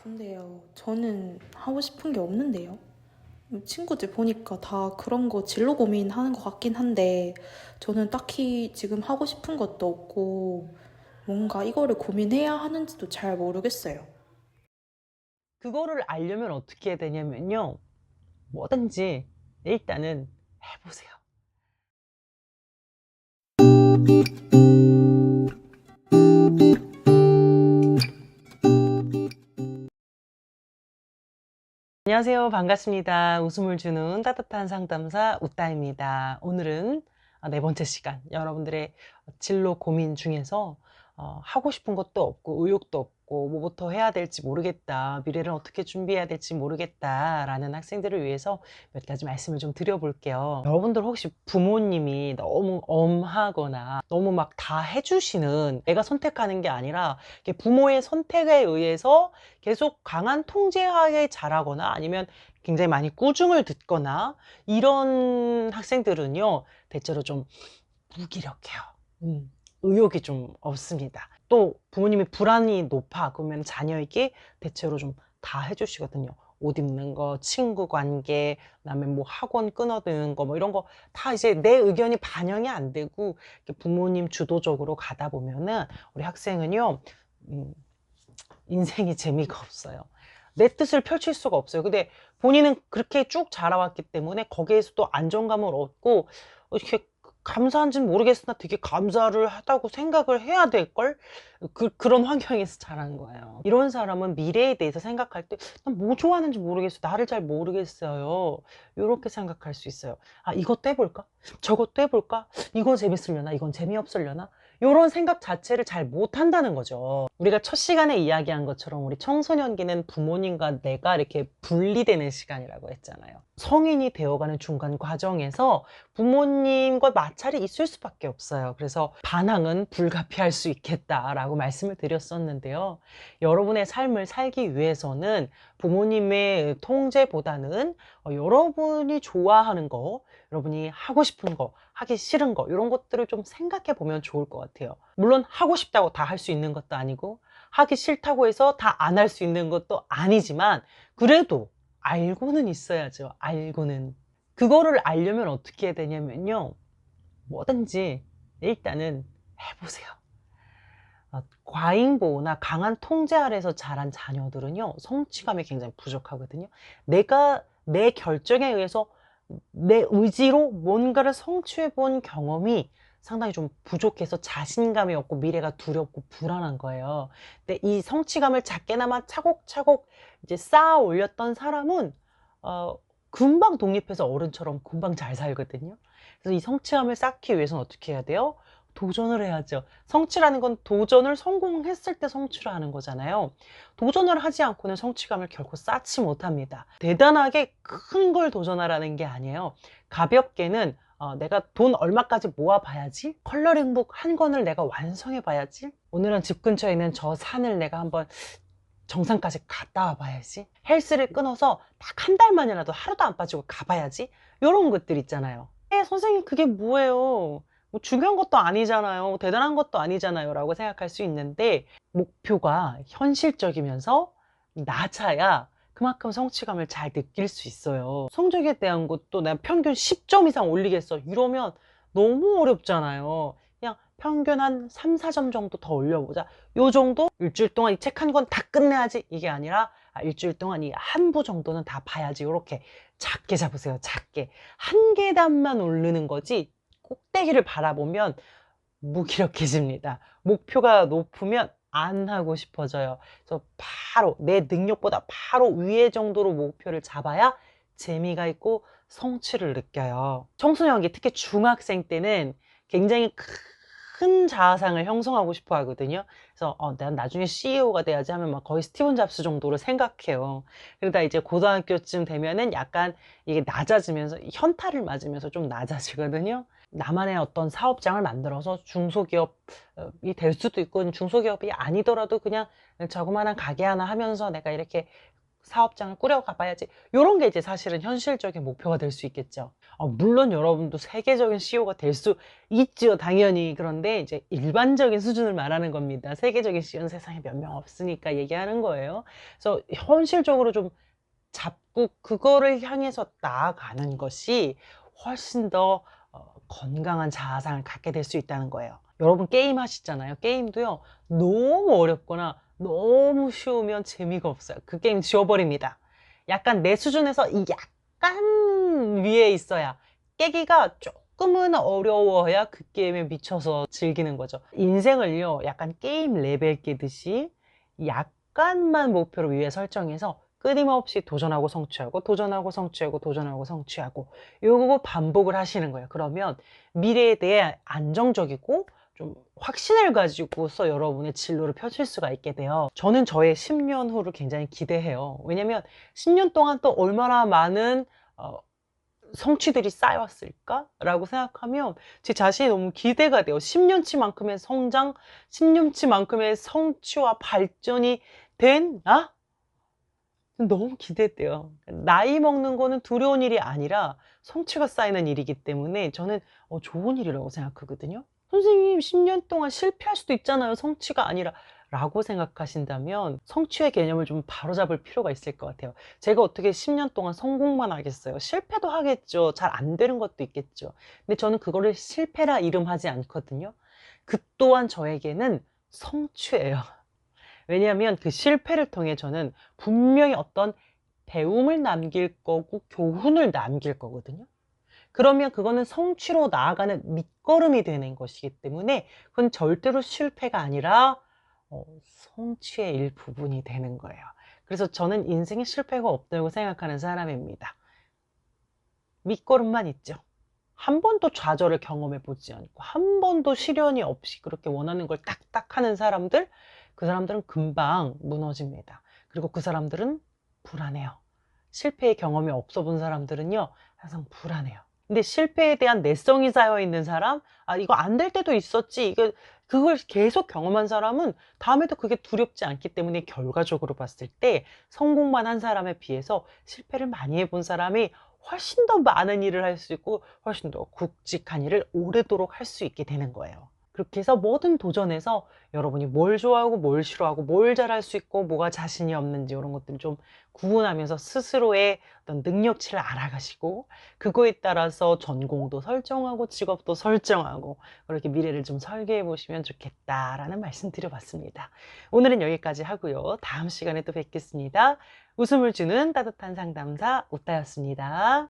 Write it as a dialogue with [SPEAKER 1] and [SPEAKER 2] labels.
[SPEAKER 1] 근데요, 저는 하고 싶은 게 없는데요. 친구들 보니까 다 그런 거 진로 고민하는 것 같긴 한데, 저는 딱히 지금 하고 싶은 것도 없고, 뭔가 이거를 고민해야 하는지도 잘 모르겠어요.
[SPEAKER 2] 그거를 알려면 어떻게 해야 되냐면요. 뭐든지 일단은 해보세요. 안녕하세요. 반갑습니다. 웃음을 주는 따뜻한 상담사 웃다입니다. 오늘은 네 번째 시간, 여러분들의 진로 고민 중에서 하고 싶은 것도 없고 의욕도 없고 뭐부터 해야 될지 모르겠다, 미래를 어떻게 준비해야 될지 모르겠다라는 학생들을 위해서 몇 가지 말씀을 좀 드려볼게요. 여러분들 혹시 부모님이 너무 엄하거나 너무 막 다 해주시는, 내가 선택하는 게 아니라 이렇게 부모의 선택에 의해서 계속 강한 통제하에 자라거나 아니면 굉장히 많이 꾸중을 듣거나 이런 학생들은요, 대체로 좀 무기력해요. 의욕이 좀 없습니다. 또 부모님이 불안이 높아 그러면 자녀에게 대체로 좀 다 해주시거든요. 옷 입는 거, 친구 관계, 그다음에 뭐 학원 끊어드는 거, 뭐 이런 거 다 이제 내 의견이 반영이 안 되고 이렇게 부모님 주도적으로 가다 보면은 우리 학생은요, 음, 인생이 재미가 없어요. 내 뜻을 펼칠 수가 없어요. 근데 본인은 그렇게 쭉 자라왔기 때문에 거기에서도 안정감을 얻고 이렇게 감사한지는 모르겠으나 되게 감사를 하다고 생각을 해야 될걸? 그런 환경에서 자란 거예요. 이런 사람은 미래에 대해서 생각할 때 난 뭐 좋아하는지 모르겠어. 나를 잘 모르겠어요. 이렇게 생각할 수 있어요. 아, 이것도 해볼까? 저것도 해볼까? 이거 재밌으려나? 이건 재미없으려나? 요런 생각 자체를 잘 못한다는 거죠. 우리가 첫 시간에 이야기한 것처럼 우리 청소년기는 부모님과 내가 이렇게 분리되는 시간이라고 했잖아요. 성인이 되어가는 중간 과정에서 부모님과 마찰이 있을 수밖에 없어요. 그래서 반항은 불가피할 수 있겠다라고 말씀을 드렸었는데요. 여러분의 삶을 살기 위해서는 부모님의 통제보다는 여러분이 좋아하는 거, 여러분이 하고 싶은 거, 하기 싫은 거, 이런 것들을 좀 생각해 보면 좋을 것 같아요. 물론 하고 싶다고 다 할 수 있는 것도 아니고 하기 싫다고 해서 다 안 할 수 있는 것도 아니지만, 그래도 알고는 있어야죠. 알고는. 그거를 알려면 어떻게 해야 되냐면요, 뭐든지 일단은 해보세요. 과잉보호나 강한 통제 아래서 자란 자녀들은요, 성취감이 굉장히 부족하거든요. 내가 내 결정에 의해서 내 의지로 뭔가를 성취해 본 경험이 상당히 좀 부족해서 자신감이 없고 미래가 두렵고 불안한 거예요. 근데 이 성취감을 작게나마 차곡차곡 이제 쌓아 올렸던 사람은 어, 금방 독립해서 어른처럼 금방 잘 살거든요. 그래서 이 성취감을 쌓기 위해서는 어떻게 해야 돼요? 도전을 해야죠. 성취라는 건 도전을 성공했을 때 성취를 하는 거잖아요. 도전을 하지 않고는 성취감을 결코 쌓지 못합니다. 대단하게 큰 걸 도전하라는 게 아니에요. 가볍게는 내가 돈 얼마까지 모아봐야지, 컬러링북 한 권을 내가 완성해봐야지, 오늘은 집 근처에 있는 저 산을 내가 한번 정상까지 갔다 와봐야지, 헬스를 끊어서 딱 한 달만이라도 하루도 안 빠지고 가봐야지, 이런 것들 있잖아요. 선생님 그게 뭐예요? 뭐 중요한 것도 아니잖아요. 대단한 것도 아니잖아요. 라고 생각할 수 있는데, 목표가 현실적이면서 낮아야 그만큼 성취감을 잘 느낄 수 있어요. 성적에 대한 것도 내가 평균 10점 이상 올리겠어, 이러면 너무 어렵잖아요. 그냥 평균 한 3, 4점 정도 더 올려보자, 요 정도? 일주일 동안 이 책 한 권 다 끝내야지, 이게 아니라 일주일 동안 이 한 부 정도는 다 봐야지, 이렇게 작게 잡으세요. 작게 한 계단만 오르는 거지, 꼭대기를 바라보면 무기력해집니다. 목표가 높으면 안 하고 싶어져요. 그래서 바로 내 능력보다 바로 위에 정도로 목표를 잡아야 재미가 있고 성취를 느껴요. 청소년기, 특히 중학생 때는 굉장히 큰 자아상을 형성하고 싶어 하거든요. 그래서 난 나중에 CEO가 돼야지 하면 막 거의 스티븐 잡스 정도로 생각해요. 그러다 이제 고등학교쯤 되면은 약간 이게 낮아지면서, 현타를 맞으면서 좀 낮아지거든요. 나만의 어떤 사업장을 만들어서 중소기업이 될 수도 있고, 중소기업이 아니더라도 그냥 자그마한 가게 하나 하면서 내가 이렇게 사업장을 꾸려가 봐야지. 이런 게 이제 사실은 현실적인 목표가 될 수 있겠죠. 물론 여러분도 세계적인 CEO가 될 수 있죠, 당연히. 그런데 이제 일반적인 수준을 말하는 겁니다. 세계적인 CEO는 세상에 몇 명 없으니까 얘기하는 거예요. 그래서 현실적으로 좀 잡고 그거를 향해서 나아가는 것이 훨씬 더 건강한 자아상을 갖게 될 수 있다는 거예요. 여러분 게임 하시잖아요. 게임도요, 너무 어렵거나 너무 쉬우면 재미가 없어요. 그 게임 지워버립니다. 약간 내 수준에서 약간 위에 있어야, 깨기가 조금은 어려워야 그 게임에 미쳐서 즐기는 거죠. 인생을요, 약간 게임 레벨 깨듯이 약간만 목표를 위에 설정해서 끊임없이 도전하고 성취하고 도전하고 성취하고 도전하고 성취하고 요거 반복을 하시는 거예요. 그러면 미래에 대해 안정적이고 좀 확신을 가지고서 여러분의 진로를 펼칠 수가 있게 돼요. 저는 저의 10년 후를 굉장히 기대해요. 왜냐면 10년 동안 또 얼마나 많은 성취들이 쌓였을까라고 생각하면 제 자신이 너무 기대가 돼요. 10년치만큼의 성장, 10년치만큼의 성취와 발전이 된 나? 너무 기대돼요. 나이 먹는 거는 두려운 일이 아니라 성취가 쌓이는 일이기 때문에 저는 좋은 일이라고 생각하거든요. 선생님, 10년 동안 실패할 수도 있잖아요. 성취가 아니라. 라고 생각하신다면 성취의 개념을 좀 바로잡을 필요가 있을 것 같아요. 제가 어떻게 10년 동안 성공만 하겠어요? 실패도 하겠죠. 잘 안 되는 것도 있겠죠. 근데 저는 그거를 실패라 이름하지 않거든요. 그 또한 저에게는 성취예요. 왜냐하면 그 실패를 통해 저는 분명히 어떤 배움을 남길 거고 교훈을 남길 거거든요. 그러면 그거는 성취로 나아가는 밑거름이 되는 것이기 때문에 그건 절대로 실패가 아니라 성취의 일부분이 되는 거예요. 그래서 저는 인생에 실패가 없다고 생각하는 사람입니다. 밑거름만 있죠. 한 번도 좌절을 경험해 보지 않고 한 번도 시련이 없이 그렇게 원하는 걸 딱딱 하는 사람들, 그 사람들은 금방 무너집니다. 그리고 그 사람들은 불안해요. 실패의 경험이 없어 본 사람들은요, 항상 불안해요. 근데 실패에 대한 내성이 쌓여 있는 사람, 이거 안 될 때도 있었지, 그걸 계속 경험한 사람은 다음에도 그게 두렵지 않기 때문에 결과적으로 봤을 때 성공만 한 사람에 비해서 실패를 많이 해본 사람이 훨씬 더 많은 일을 할 수 있고 훨씬 더 굵직한 일을 오래도록 할 수 있게 되는 거예요. 그렇게 해서 뭐든 도전해서 여러분이 뭘 좋아하고 뭘 싫어하고 뭘 잘할 수 있고 뭐가 자신이 없는지 이런 것들을 좀 구분하면서 스스로의 어떤 능력치를 알아가시고 그거에 따라서 전공도 설정하고 직업도 설정하고 그렇게 미래를 좀 설계해 보시면 좋겠다라는 말씀 드려봤습니다. 오늘은 여기까지 하고요. 다음 시간에 또 뵙겠습니다. 웃음을 주는 따뜻한 상담사 웃다였습니다.